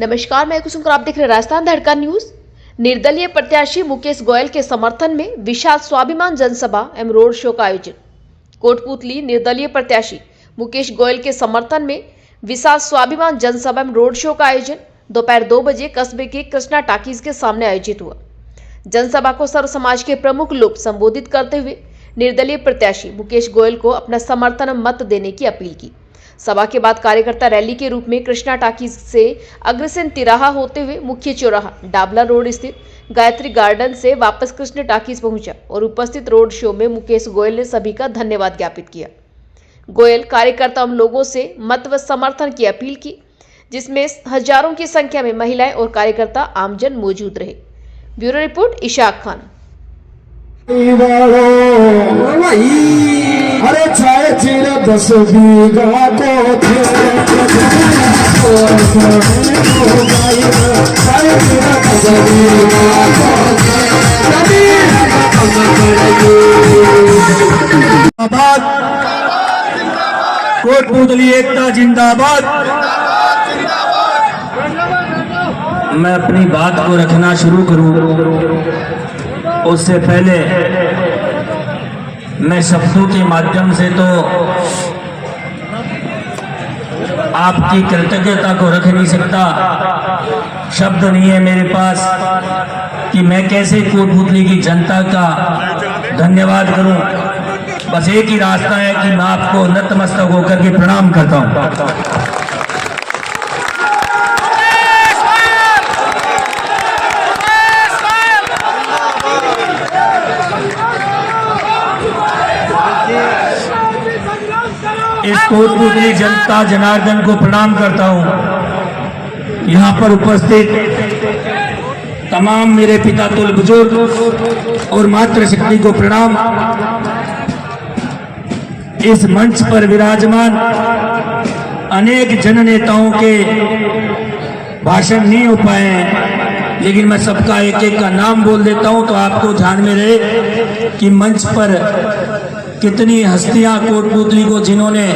नमस्कार, मैं कुसुम और आप देख रहे हैं राजस्थान धड़का न्यूज। निर्दलीय प्रत्याशी मुकेश गोयल के समर्थन में विशाल स्वाभिमान जनसभा एवं रोड शो का आयोजन। कोटपूतली निर्दलीय प्रत्याशी मुकेश गोयल के समर्थन में विशाल स्वाभिमान जनसभा एवं रोड शो का आयोजन दोपहर 2 बजे कस्बे के कृष्णा टाकीज के सामने आयोजित हुआ। जनसभा को सर्व समाज के प्रमुख लोग संबोधित करते हुए निर्दलीय प्रत्याशी मुकेश गोयल को अपना समर्थन मत देने की अपील की। सभा के बाद कार्यकर्ता रैली के रूप में कृष्णा टाकीज से अग्रसेन तिराहा होते हुए मुख्य चौराहा डाबला रोड स्थित गायत्री गार्डन से वापस कृष्ण टाकीज पहुंचा और उपस्थित रोड शो में मुकेश गोयल ने सभी का धन्यवाद ज्ञापित किया। गोयल कार्यकर्ता एवं लोगों से मत व समर्थन की अपील की, जिसमें हजारों की संख्या में महिलाएं और कार्यकर्ता आमजन मौजूद रहे। Bureau report Ishaq Khan. अरे चाहे चीरा 10 बीघा जिंदाबाद, कोटपूतली एकता जिंदाबाद। मैं अपनी बात को रखना शुरू करूं उससे पहले मैं शब्दों के माध्यम से तो आपकी कृतज्ञता को रख नहीं सकता। शब्द नहीं है मेरे पास कि मैं कैसे कोटपूतली की जनता का धन्यवाद करूं। बस एक ही रास्ता है कि मैं आपको नतमस्तक होकर के प्रणाम करता हूं। इस कोटपूतली जनता जनार्दन को प्रणाम करता हूं। यहां पर उपस्थित तमाम मेरे पिता तुल्य बुजुर्ग और मातृशक्ति को प्रणाम। इस मंच पर विराजमान अनेक जननेताओं के भाषण नहीं हो पाए हैं, लेकिन मैं सबका एक एक का नाम बोल देता हूं तो आपको ध्यान में रहे कि मंच पर कितनी हस्तियां कोटपूतली को जिन्होंने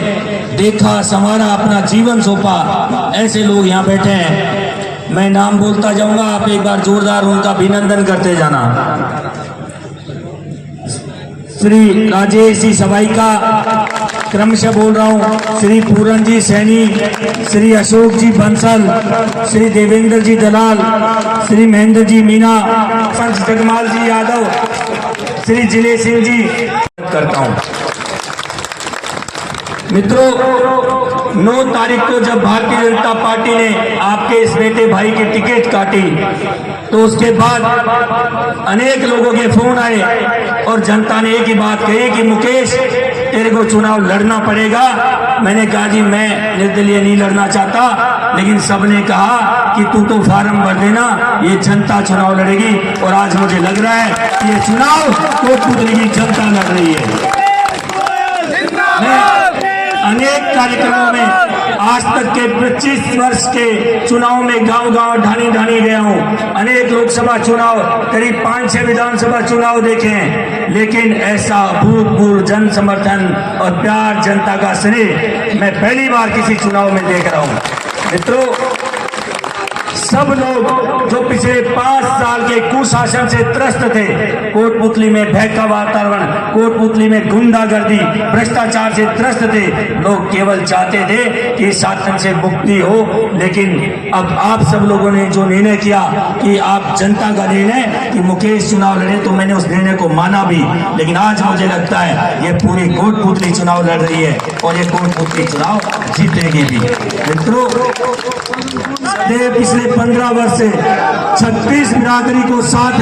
देखा, संवारा, अपना जीवन सौंपा, ऐसे लोग यहाँ बैठे हैं। मैं नाम बोलता जाऊंगा, आप एक बार जोरदार उनका अभिनंदन करते जाना। श्री राजेश जी सवाई का क्रमशः बोल रहा हूँ, श्री पूरन जी सैनी, श्री अशोक जी बंसल, श्री देवेंद्र जी दलाल, श्री महेंद्र जी मीना, संत जगमाल जी यादव, श्री जिले सिंह जी करता हूं। मित्रों, 9 तारीख को जब भारतीय जनता पार्टी ने आपके इस बेटे भाई की टिकट काटी तो उसके बाद अनेक लोगों के फोन आए और जनता ने एक ही बात कही कि मुकेश तेरे को चुनाव लड़ना पड़ेगा। मैंने कहा जी मैं निर्दलीय नहीं लड़ना चाहता, लेकिन सबने कहा कि तू तो फार्म भर देना, ये जनता चुनाव लड़ेगी। और आज मुझे लग रहा है कि ये चुनाव कोटपूतली की जनता लड़ रही है। मैं अनेक कार्यक्रमों में आज तक के 25 वर्ष के चुनाव में गांव-गांव, ढाणी-ढाणी गया हूं। अनेक लोकसभा चुनाव, करीब 5-6 विधानसभा चुनाव देखे हैं, लेकिन ऐसा भूतपूर्व जन समर्थन और प्यार जनता का स्नेह मैं पहली बार किसी चुनाव में देख रहा हूं। मित्रों, सब लोग जो पिछले 5 साल के कुशासन से त्रस्त थे, कोटपूतली में भय का वातावरण, कोटपूतली में गुंडागर्दी, भ्रष्टाचार से त्रस्त थे, लोग केवल चाहते थे कि शासन से मुक्ति हो। लेकिन अब आप सब लोगों ने जो निर्णय किया कि आप जनता का निर्णय कि मुकेश चुनाव लड़े, तो मैंने उस निर्णय को माना भी। लेकिन आज मुझे लगता है ये पूरी कोटपूतली चुनाव लड़ रही है और ये कोटपूतली चुनाव जीतेगी भी। मित्रों, पिछले 15 वर्ष से 36 बिरादरी को साथ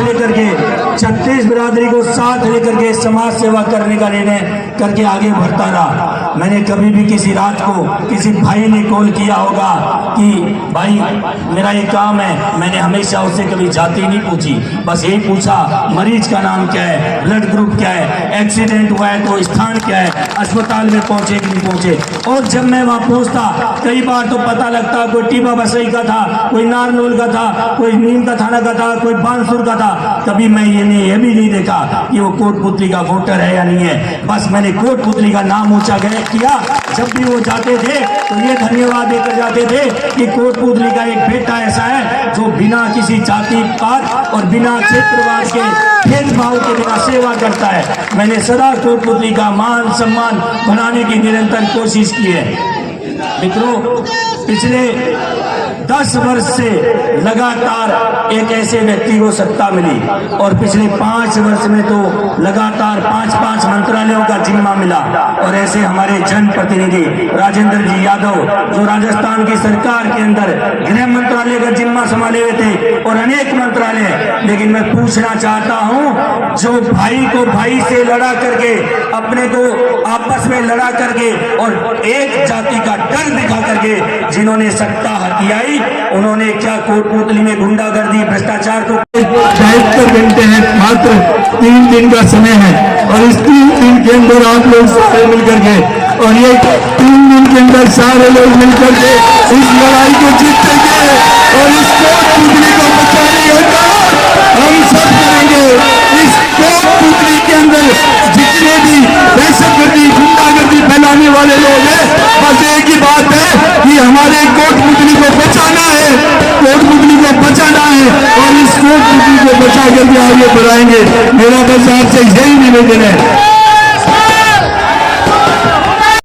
लेकर के समाज सेवा करने का निर्णय करके आगे बढ़ता रहा। मैंने कभी भी किसी रात को किसी भाई ने कॉल किया होगा कि भाई मेरा ये काम है, मैंने हमेशा उससे कभी जाति नहीं पूछी, बस यही पूछा मरीज का नाम क्या है, ब्लड ग्रुप क्या है, एक्सीडेंट हुआ है तो स्थान क्या है, अस्पताल में पहुंचे कि नहीं पहुंचे। और जब मैं वहां पहुंचता, कई बार तो पता लगता कोई टीबा बसई का था, कोई नारनौल का था, कोई नीम का थाना का था, कोई बांसुर का था। कभी मैं ये भी नहीं देखा कि वो कोटपुतली का वोटर है या नहीं है। बस मैंने कोटपुतली का नाम ऊंचा किया। जब भी वो जाते थे तो ये धन्यवाद देकर जाते थे कि कोटपुतली का एक बेटा ऐसा है जो बिना किसी जाति पात और बिना क्षेत्रवाद के भेदभाव के बिना सेवा करता है। मैंने सदा कोटपुतली का मान सम्मान बढ़ाने की निरंतर कोशिश की है। मित्रों, पिछले 10 वर्ष से लगातार एक ऐसे व्यक्ति को सत्ता मिली और पिछले 5 वर्ष में तो लगातार 5-5 मंत्रालयों का जिम्मा मिला। और ऐसे हमारे जनप्रतिनिधि राजेंद्र जी यादव जो राजस्थान की सरकार के अंदर गृह मंत्रालय का जिम्मा संभाले हुए थे और अनेक मंत्रालय। लेकिन मैं पूछना चाहता हूं, जो भाई को भाई से लड़ा करके, अपने को आपस में लड़ा करके और एक जाति का डर दिखा करके जिन्होंने सत्ता हथियाई, उन्होंने क्या कोटपुतली में गुंडागर्दी भ्रष्टाचार को 72 घंटे हैं, मात्र 3 दिन का समय है और इस 3 दिन के अंदर आप लोग सारे मिलकर के और ये 3 दिन के अंदर सारे लोग मिलकर के इस लड़ाई को जीतेंगे और इस कोटपुतली को बचाने का हम सब करेंगे। इस कोटपुतली के अंदर जितने भी दहशतगर्दी गुंडागर्दी फैलाने वाले लोग हैं, बस एक ही बात है कि हमारे कोटपुतली को बचाना है, कोटपुतली को बचाना है और इस कोटपुतली को बचा करके आगे बढ़ाएंगे। मेरा बस आपसे यही निवेदन है।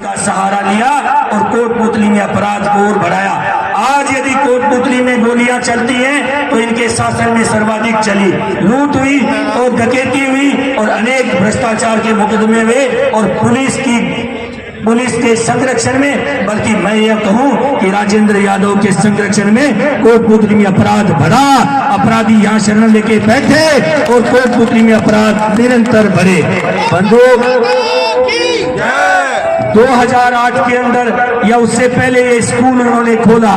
का सहारा लिया और कोटपुतली में अपराध को और बढ़ाया। आज यदि कोटपुतली में गोलियां चलती हैं तो इनके शासन में सर्वाधिक चली। लूट हुई और डकैती हुई और अनेक भ्रष्टाचार के मुकदमे हुए और पुलिस के संरक्षण में, बल्कि मैं यह कहूं कि राजेंद्र यादव के संरक्षण में कोटपुतली में अपराध बढ़ा। अपराधी यहां शरण लेके बैठे और कोटपुतली में अपराध निरंतर बढ़े। बंधु, 2008 के अंदर या उससे पहले ये स्कूल उन्होंने खोला।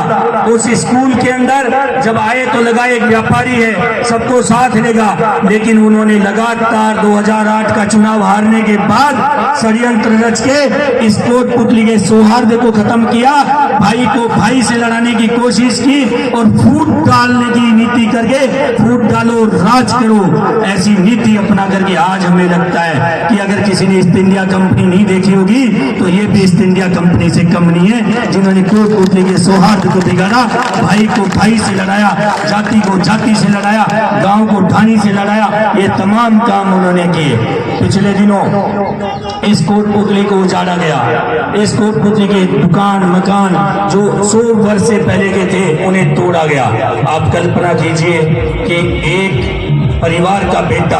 उस स्कूल के अंदर जब आए तो लगा एक व्यापारी है, सबको साथ लेगा। लेकिन उन्होंने लगातार 2008 का चुनाव हारने के बाद षड्यंत्र रच के इस कोटपुतली के सौहार्द को खत्म किया, भाई को भाई से लड़ाने की कोशिश की और फूट डालने की नीति करके, फूट डालो राज करो, ऐसी नीति अपना करके आज हमें लगता है कि अगर किसी ने ईस्ट इंडिया कंपनी नहीं देखी होगी तो ये भी ईस्ट इंडिया कंपनी से कम नहीं है, जिन्होंने कोटपुतली के सौहार्द को बिगाड़ा, भाई को भाई से लड़ाया, जाति को जाति से लड़ाया, गांव को ढाणी से लड़ाया। ये तमाम काम उन्होंने किए। पिछले दिनों इस कोटपुतली को उजाड़ा गया। इस कोटपुतली के दुकान मकान जो 100 वर्ष से पहले के थे उन्हें तोड़ा गया। आप कल्पना कीजिए कि एक परिवार का बेटा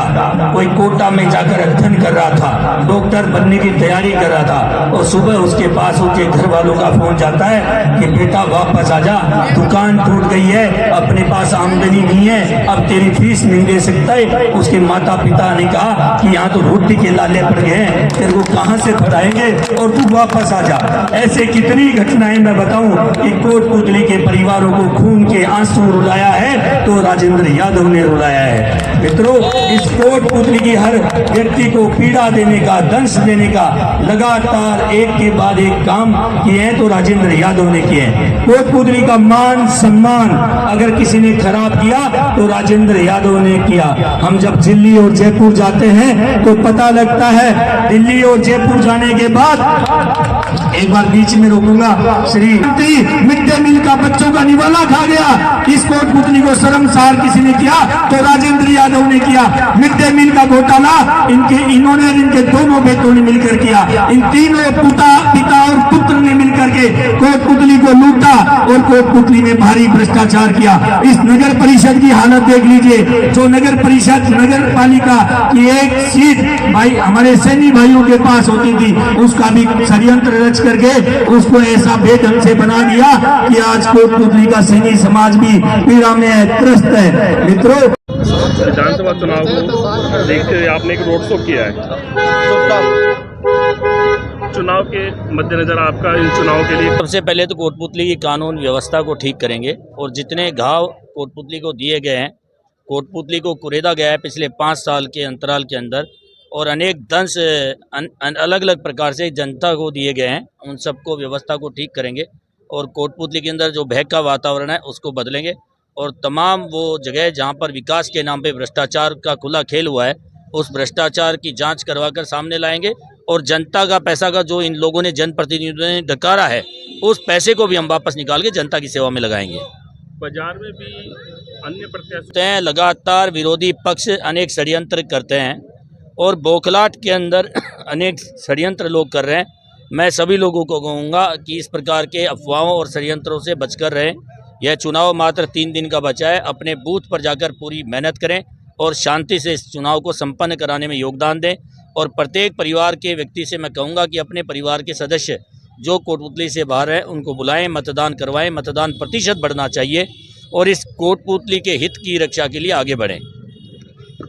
कोई कोटा में जाकर अध्ययन कर रहा था, डॉक्टर बनने की तैयारी कर रहा था और सुबह उसके पास उसके घर वालों का फोन जाता है कि बेटा वापस आ जा, दुकान टूट गई है, अपने पास आमदनी नहीं है, अब तेरी फीस नहीं दे सकता है। उसके माता पिता ने कहा कि यहाँ तो रोटी के लाले पड़ गए हैं, तेरे को कहाँ से पढ़ाएंगे और तू वापस आ जा। ऐसे कितनी घटनाएं मैं बताऊं कि कोटपुतली के परिवारों को खून के आंसू रुलाया है तो राजेंद्र यादव ने रुलाया है। मित्रों, इस कोटपुतली की हर व्यक्ति को पीड़ा देने का, दंश देने का लगातार एक के बाद एक काम किए हैं तो राजेंद्र यादव ने किए हैं। कोटपुतली का मान सम्मान अगर किसी ने खराब किया तो राजेंद्र यादव ने किया। हम जब दिल्ली और जयपुर जाते हैं तो पता लगता है, दिल्ली और जयपुर जाने के बाद एक बार बीच में रोकूंगा, श्री मिड डे मील का बच्चों का निवाला खा गया। इस कोटपुतली को शर्मसार किसी ने किया तो राजेंद्र यादव ने किया। मिड डे मील का घोटाला इन्होंने इनके दोनों बेटों ने मिलकर किया। इन तीनों पिता और पुत्र ने मिलकर के कोटपुतली को लूटा और कोटपुतली में भारी भ्रष्टाचार किया। इस नगर परिषद की हालत देख लीजिए। जो नगर परिषद नगर पालिका की एक सीट भाई हमारे सैनी भाइयों के पास होती थी, उसका भी षड्यंत्र रच करके उसको ऐसा बेढंग से बना दिया कि आज कोटपुतली का सैनी समाज भी पीड़ा में त्रस्त है। मित्रों, विधानसभा चुनाव को देखते हुए आपने एक रोड शो किया है, चुनाव के मद्देनजर आपका इन चुनाव के लिए सबसे पहले तो कोटपुतली की कानून व्यवस्था को ठीक करेंगे और जितने घाव कोटपुतली को दिए गए हैं, कोटपुतली को कुरेदा गया है पिछले 5 साल के अंतराल के अंदर और अनेक दंश अलग अलग प्रकार से जनता को दिए गए हैं, उन सबको व्यवस्था को ठीक करेंगे और कोटपुतली के अंदर जो भय का वातावरण है उसको बदलेंगे और तमाम वो जगह जहाँ पर विकास के नाम पे भ्रष्टाचार का खुला खेल हुआ है, उस भ्रष्टाचार की जांच करवाकर सामने लाएंगे और जनता का पैसा का जो इन लोगों ने जनप्रतिनिधियों ने डकारा है, उस पैसे को भी हम वापस निकाल के जनता की सेवा में लगाएंगे। बाजार में भी अन्य प्रत्याशी लगातार विरोधी पक्ष अनेक षड्यंत्र करते हैं और बौखलाहट के अंदर अनेक षड्यंत्र लोग कर रहे हैं। मैं सभी लोगों को कहूँगा कि इस प्रकार के अफवाहों और षड्यंत्रों से बचकर रहें। यह चुनाव मात्र 3 दिन का बचा है। अपने बूथ पर जाकर पूरी मेहनत करें और शांति से इस चुनाव को संपन्न कराने में योगदान दें। और प्रत्येक परिवार के व्यक्ति से मैं कहूँगा कि अपने परिवार के सदस्य जो कोटपुतली से बाहर हैं उनको बुलाएं, मतदान करवाएं। मतदान प्रतिशत बढ़ना चाहिए और इस कोटपुतली के हित की रक्षा के लिए आगे बढ़ें।